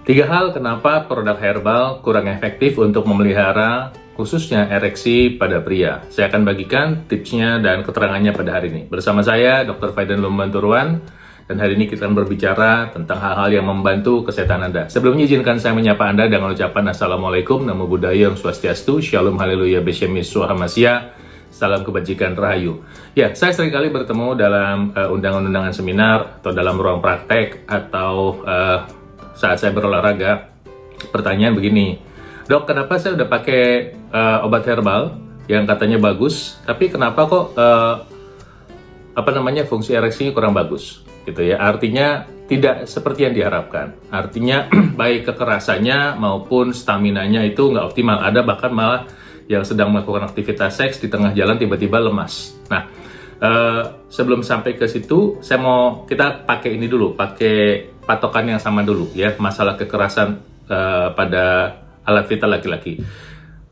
Tiga hal kenapa produk herbal kurang efektif untuk memelihara khususnya ereksi pada pria. Saya akan bagikan tipsnya dan keterangannya pada hari ini. Bersama saya, Dr. Faidan Lumbanturuan, dan hari ini kita akan berbicara tentang hal-hal yang membantu kesehatan Anda. Sebelumnya izinkan saya menyapa Anda dengan ucapan Assalamualaikum, Namo Buddhaya, Om Swastiastu, Shalom Haleluya, Beshem Yeshua Hamasya, Salam Kebajikan Rahayu. Ya, saya seringkali bertemu dalam undangan-undangan seminar atau dalam ruang praktek atau saat saya berolahraga. Pertanyaan begini, dok, kenapa saya udah pakai obat herbal yang katanya bagus, tapi kenapa kok fungsi ereksinya kurang bagus, gitu ya? Artinya tidak seperti yang diharapkan. Artinya baik kekerasannya maupun staminanya itu nggak optimal. Ada bahkan malah yang sedang melakukan aktivitas seks di tengah jalan tiba-tiba lemas. Nah, sebelum sampai ke situ, kita pakai ini dulu, pakai patokan yang sama dulu ya, masalah kekerasan pada alat vital laki-laki.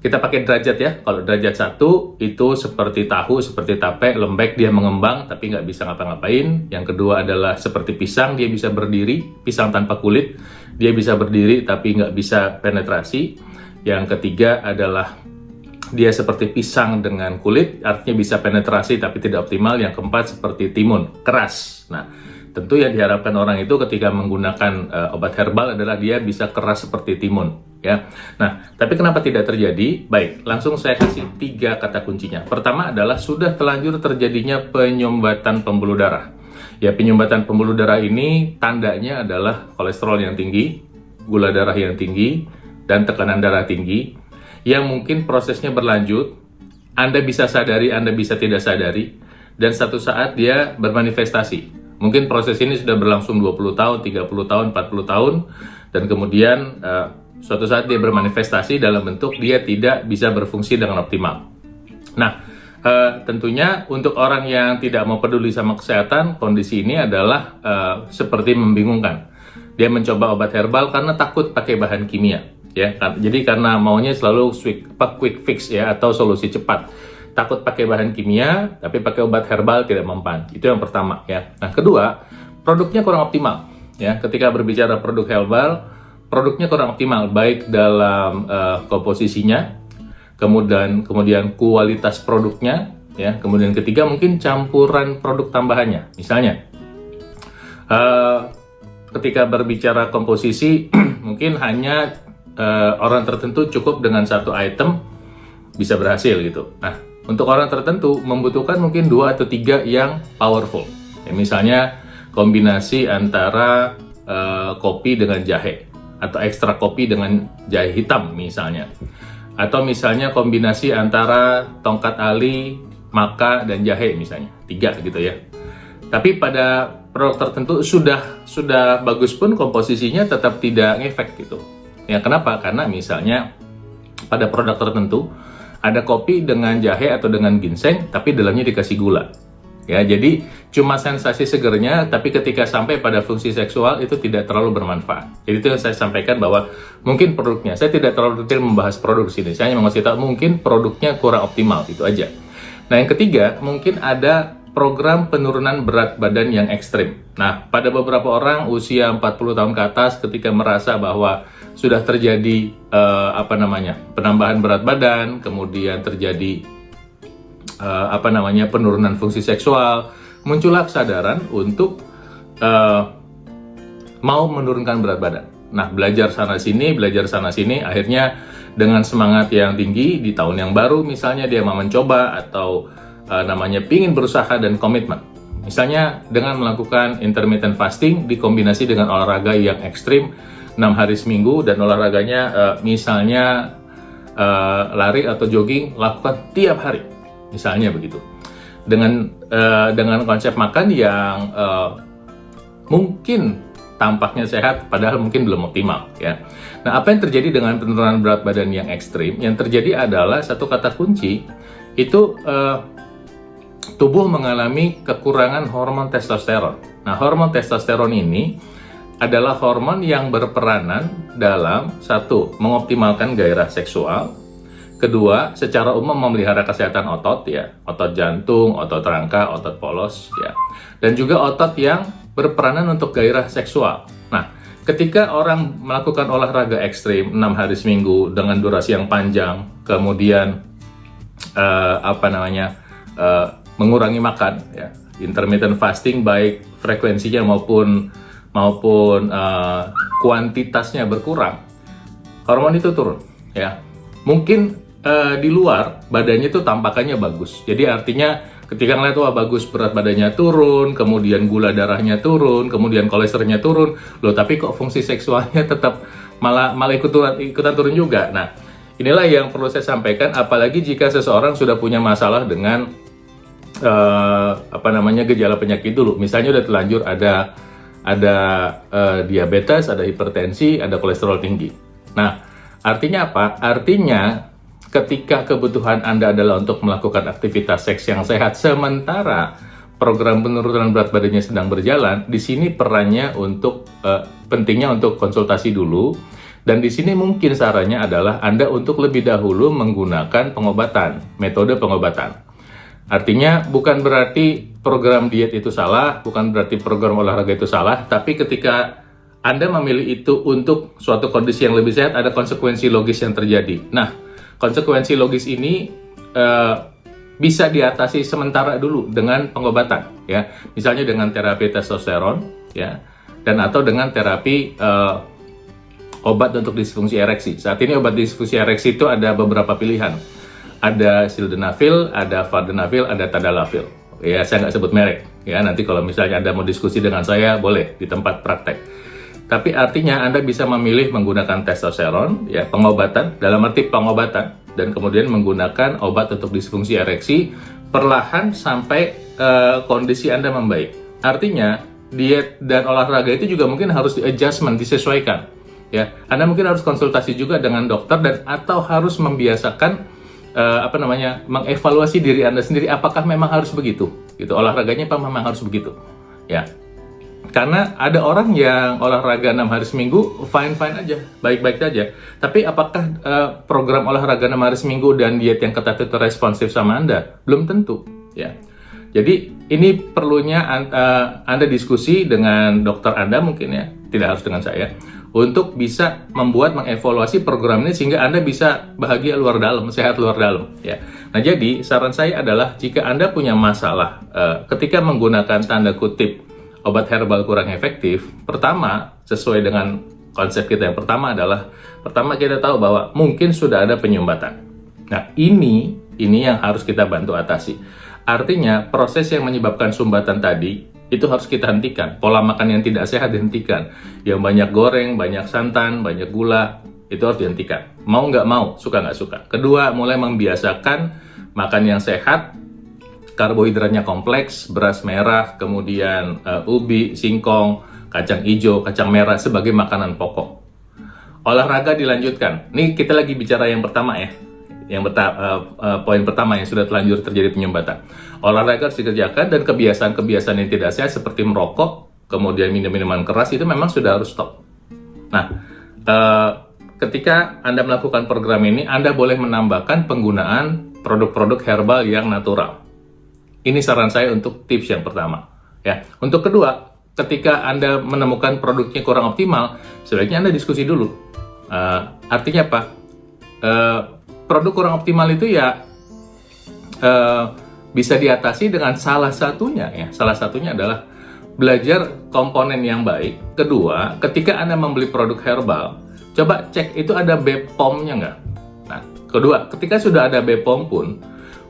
Kita pakai derajat ya. Kalau derajat 1 itu seperti tahu, seperti tape, lembek, dia mengembang tapi nggak bisa ngapa-ngapain. Yang kedua adalah seperti pisang, dia bisa berdiri, pisang tanpa kulit, dia bisa berdiri tapi nggak bisa penetrasi. Yang ketiga adalah dia seperti pisang dengan kulit, artinya bisa penetrasi tapi tidak optimal. Yang keempat seperti timun, keras. Nah, tentu yang diharapkan orang itu ketika menggunakan obat herbal adalah dia bisa keras seperti timun, ya. Nah, tapi kenapa tidak terjadi? Baik, langsung saya kasih 3 kata kuncinya. Pertama adalah sudah terlanjur terjadinya penyumbatan pembuluh darah. Ya, penyumbatan pembuluh darah ini tandanya adalah kolesterol yang tinggi, gula darah yang tinggi, dan tekanan darah tinggi. Yang mungkin prosesnya berlanjut, Anda bisa sadari, Anda bisa tidak sadari, dan satu saat dia bermanifestasi. Mungkin proses ini sudah berlangsung 20 tahun, 30 tahun, 40 tahun, dan kemudian suatu saat dia bermanifestasi dalam bentuk dia tidak bisa berfungsi dengan optimal. Nah, tentunya untuk orang yang tidak mau peduli sama kesehatan, kondisi ini adalah seperti membingungkan. Dia mencoba obat herbal karena takut pakai bahan kimia. Ya, jadi karena maunya selalu quick fix ya, atau solusi cepat. Takut pakai bahan kimia, tapi pakai obat herbal tidak mempan. Itu yang pertama ya. Nah, kedua, produknya kurang optimal ya. Ketika berbicara produk herbal, produknya kurang optimal baik dalam komposisinya, kemudian kualitas produknya ya. Kemudian ketiga mungkin campuran produk tambahannya. Misalnya ketika berbicara komposisi mungkin hanya orang tertentu cukup dengan 1 item bisa berhasil gitu. Nah, untuk orang tertentu membutuhkan mungkin 2 atau 3 yang powerful. Ya, misalnya kombinasi antara kopi dengan jahe, atau ekstra kopi dengan jahe hitam misalnya. Atau misalnya kombinasi antara tongkat ali, maka, dan jahe misalnya. 3 gitu ya. Tapi pada produk tertentu sudah bagus pun komposisinya tetap tidak ngefek gitu. Ya, kenapa? Karena misalnya pada produk tertentu ada kopi dengan jahe atau dengan ginseng, tapi dalamnya dikasih gula. Ya, jadi cuma sensasi segernya, tapi ketika sampai pada fungsi seksual itu tidak terlalu bermanfaat. Jadi itu yang saya sampaikan bahwa mungkin produknya, saya tidak terlalu detail membahas produk sini. Saya hanya mengasih tahu mungkin produknya kurang optimal, itu aja. Nah, yang ketiga mungkin ada program penurunan berat badan yang ekstrim. Nah, pada beberapa orang usia 40 tahun ke atas ketika merasa bahwa sudah terjadi penambahan berat badan, kemudian terjadi penurunan fungsi seksual, muncullah kesadaran untuk mau menurunkan berat badan. Nah, belajar sana sini, akhirnya dengan semangat yang tinggi di tahun yang baru misalnya dia mau mencoba atau pingin berusaha dan komitmen. Misalnya dengan melakukan intermittent fasting dikombinasi dengan olahraga yang ekstrim 6 hari seminggu, dan olahraganya misalnya lari atau jogging lakukan tiap hari, misalnya begitu. Dengan konsep makan yang mungkin tampaknya sehat, padahal mungkin belum optimal ya. Nah, apa yang terjadi dengan penurunan berat badan yang ekstrim? Yang terjadi adalah satu kata kunci, itu tubuh mengalami kekurangan hormon testosteron. Nah, hormon testosteron ini adalah hormon yang berperanan dalam 1. Mengoptimalkan gairah seksual, kedua, secara umum memelihara kesehatan otot ya, otot jantung, otot rangka, otot polos ya, dan juga otot yang berperanan untuk gairah seksual. Nah, ketika orang melakukan olahraga ekstrim 6 hari seminggu dengan durasi yang panjang, kemudian mengurangi makan, ya, intermittent fasting, baik frekuensinya maupun kuantitasnya berkurang, hormon itu turun, ya. Mungkin di luar badannya itu tampakannya bagus, jadi artinya ketika ngeliat, wah bagus, berat badannya turun, kemudian gula darahnya turun, kemudian kolesterolnya turun, loh tapi kok fungsi seksualnya tetap malah ikutan turun juga. Nah, inilah yang perlu saya sampaikan, apalagi jika seseorang sudah punya masalah dengan gejala penyakit dulu. Misalnya udah terlanjur ada diabetes, ada hipertensi, ada kolesterol tinggi. Nah, artinya apa? Artinya ketika kebutuhan Anda adalah untuk melakukan aktivitas seks yang sehat, sementara program penurunan berat badannya sedang berjalan, di sini perannya pentingnya untuk konsultasi dulu. Dan di sini mungkin sarannya adalah Anda untuk lebih dahulu menggunakan metode pengobatan. Artinya bukan berarti program diet itu salah, bukan berarti program olahraga itu salah, tapi ketika Anda memilih itu untuk suatu kondisi yang lebih sehat, ada konsekuensi logis yang terjadi. Nah, konsekuensi logis ini bisa diatasi sementara dulu dengan pengobatan, ya. Misalnya dengan terapi testosteron, ya, dan atau dengan terapi obat untuk disfungsi ereksi. Saat ini obat disfungsi ereksi itu ada beberapa pilihan. Ada sildenafil, ada vardenafil, ada tadalafil. Ya, saya nggak sebut merek. Ya, nanti kalau misalnya Anda mau diskusi dengan saya, boleh di tempat praktek. Tapi artinya Anda bisa memilih menggunakan testosteron, ya, pengobatan, dalam arti pengobatan, dan kemudian menggunakan obat untuk disfungsi ereksi perlahan sampai kondisi Anda membaik. Artinya, diet dan olahraga itu juga mungkin harus di-adjustment, disesuaikan. Ya, Anda mungkin harus konsultasi juga dengan dokter atau harus membiasakan mengevaluasi diri Anda sendiri, apakah memang harus begitu, gitu, olahraganya apa memang harus begitu, ya. Karena ada orang yang olahraga 6 hari seminggu fine-fine aja, baik-baik aja. Tapi apakah program olahraga 6 hari seminggu dan diet yang ketat itu responsif sama Anda? Belum tentu, ya. Jadi ini perlunya Anda diskusi dengan dokter Anda mungkin, ya, tidak harus dengan saya, untuk bisa mengevaluasi program ini sehingga Anda bisa bahagia luar dalam, sehat luar dalam, ya. Nah, jadi saran saya adalah jika Anda punya masalah ketika menggunakan tanda kutip obat herbal kurang efektif, pertama, sesuai dengan konsep kita yang pertama kita tahu bahwa mungkin sudah ada penyumbatan. Nah, ini yang harus kita bantu atasi. Artinya, proses yang menyebabkan sumbatan tadi itu harus kita hentikan. Pola makan yang tidak sehat dihentikan. Yang banyak goreng, banyak santan, banyak gula, itu harus dihentikan. Mau nggak mau, suka nggak suka. Kedua, mulai membiasakan makan yang sehat, karbohidratnya kompleks, beras merah, kemudian ubi, singkong, kacang hijau, kacang merah sebagai makanan pokok. Olahraga dilanjutkan. Ini kita lagi bicara yang pertama, ya. Poin pertama yang sudah terlanjur terjadi penyumbatan. Olahraga harus dikerjakan, dan kebiasaan-kebiasaan yang tidak sehat seperti merokok, kemudian minum-minuman keras itu memang sudah harus stop. Nah, ketika Anda melakukan program ini, Anda boleh menambahkan penggunaan produk-produk herbal yang natural. Ini saran saya untuk tips yang pertama. Ya, untuk kedua, ketika Anda menemukan produknya kurang optimal, sebaiknya Anda diskusi dulu. Artinya apa? Produk kurang optimal itu ya bisa diatasi dengan salah satunya adalah belajar komponen yang baik. Kedua, ketika Anda membeli produk herbal, coba cek itu ada BPOM-nya nggak. Nah, kedua, ketika sudah ada BPOM pun,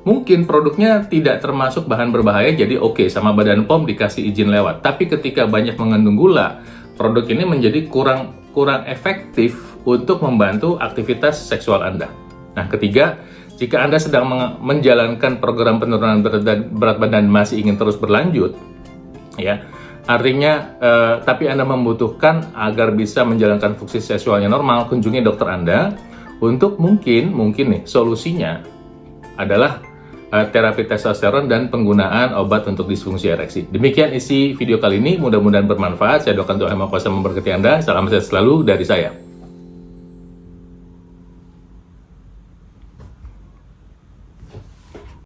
mungkin produknya tidak termasuk bahan berbahaya, jadi oke, sama Badan POM dikasih izin lewat. Tapi ketika banyak mengandung gula, produk ini menjadi kurang efektif untuk membantu aktivitas seksual Anda. Nah, ketiga, jika Anda sedang menjalankan program penurunan berat badan masih ingin terus berlanjut, ya, artinya tapi Anda membutuhkan agar bisa menjalankan fungsi seksualnya normal, kunjungi dokter Anda untuk mungkin nih solusinya adalah terapi testosteron dan penggunaan obat untuk disfungsi ereksi. Demikian isi video kali ini, mudah-mudahan bermanfaat. Saya doakan Tuhan Maha Kuasa memberkati Anda. Salam sehat selalu dari saya.